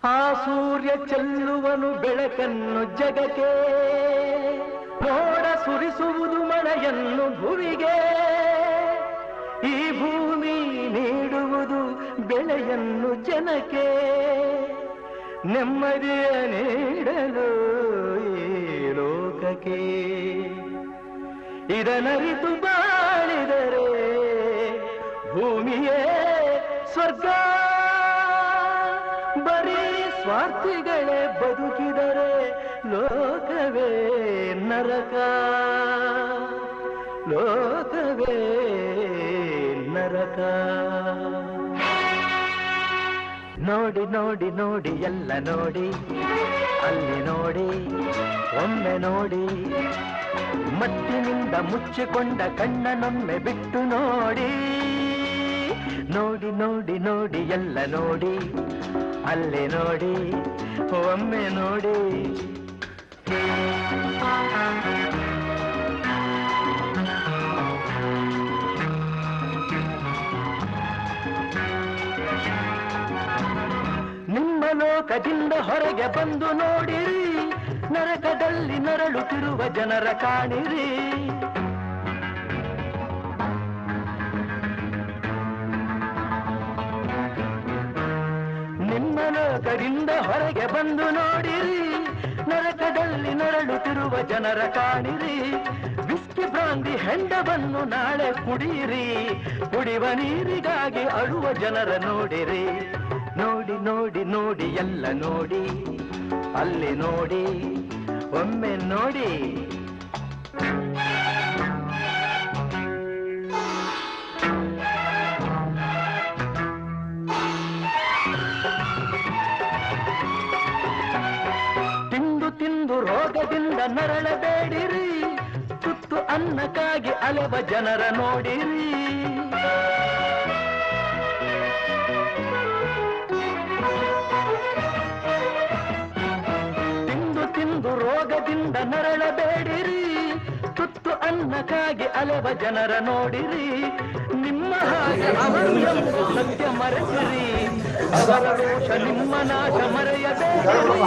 ಆ ಸೂರ್ಯ ಚೆಲ್ಲುವನು ಬೆಳಕನ್ನು ಜಗಕ್ಕೆ, ಮೋಡ ಸುರಿಸುವುದು ಮಳೆಯನ್ನು ಭುವಿಗೆ, ಈ ಭೂಮಿ ನೀಡುವುದು ಬೆಳೆಯನ್ನು ಜನಕ್ಕೆ, ನೆಮ್ಮದಿಯ ನೀಡಲು ಈ ಲೋಕಕ್ಕೆ. ಇದನರಿತು ಬಾಳಿದರೆ ಭೂಮಿಯೇ ಸ್ವರ್ಗ, ಬರೀ ಸ್ವಾರ್ಥಿಗಳೇ ಬದುಕಿದರೆ ಲೋಕವೇ ನರಕ, ಲೋಕವೇ ನರಕ. ನೋಡಿ ನೋಡಿ ನೋಡಿ ಎಲ್ಲ ನೋಡಿ, ಅಲ್ಲಿ ನೋಡಿ ಒಮ್ಮೆ ನೋಡಿ, ಮತ್ತಿನಿಂದ ಮುಚ್ಚಿಕೊಂಡ ಕಣ್ಣನೊಮ್ಮೆ ಬಿಟ್ಟು ನೋಡಿ, ನೋಡಿ ನೋಡಿ ನೋಡಿ ಎಲ್ಲ ನೋಡಿ, ಅಲ್ಲಿ ನೋಡಿ ಒಮ್ಮೆ ನೋಡಿ. ನಿಮ್ಮ ಲೋಕದಿಂದ ಹೊರಗೆ ಬಂದು ನೋಡಿರಿ, ನರಕದಲ್ಲಿ ನರಳುತ್ತಿರುವ ಜನರ ಕಾಣಿರಿ. ನಿಮ್ಮ ಲೋಕದಿಂದ ಹೊರಗೆ ಬಂದು ನೋಡಿರಿ, ನರಕದಲ್ಲಿ ನರಳುತ್ತಿರುವ ಜನರ ಕಾಣಿರಿ. ವಿಸ್ಕಿ ಬ್ರಾಂದಿ ಹೆಂಡವನ್ನು ನಾಳೆ ಕುಡಿಯಿರಿ, ಕುಡಿಯುವ ನೀರಿಗಾಗಿ ಅಳುವ ಜನರ ನೋಡಿರಿ. ನೋಡಿ ನೋಡಿ ನೋಡಿ ಎಲ್ಲ ನೋಡಿ, ಅಲ್ಲಿ ನೋಡಿ ಒಮ್ಮೆ ನೋಡಿ. ತಿಂದು ತಿಂದು ರೋಗದಿಂದ ನರಳಬೇಡಿರಿ, ತುತ್ತು ಅನ್ನಕ್ಕಾಗಿ ಅಲೆವ ಜನರ ನೋಡಿರಿ. ರೋಗದಿಂದ ನರಳಬೇಡಿರಿ, ತುತ್ತು ಅನ್ನಕ್ಕಾಗಿ ಅಲೆವ ಜನರ ನೋಡಿರಿ. ನಿಮ್ಮ ಹಾಗೆ ಅವರು ಎಂಬುದು ಸತ್ಯ ಮರೆಸಿರಿ, ಅವರ ರೋಷ ನಿಮ್ಮ ನಾಶ ಮರೆಯಬೇಡಿರಿ.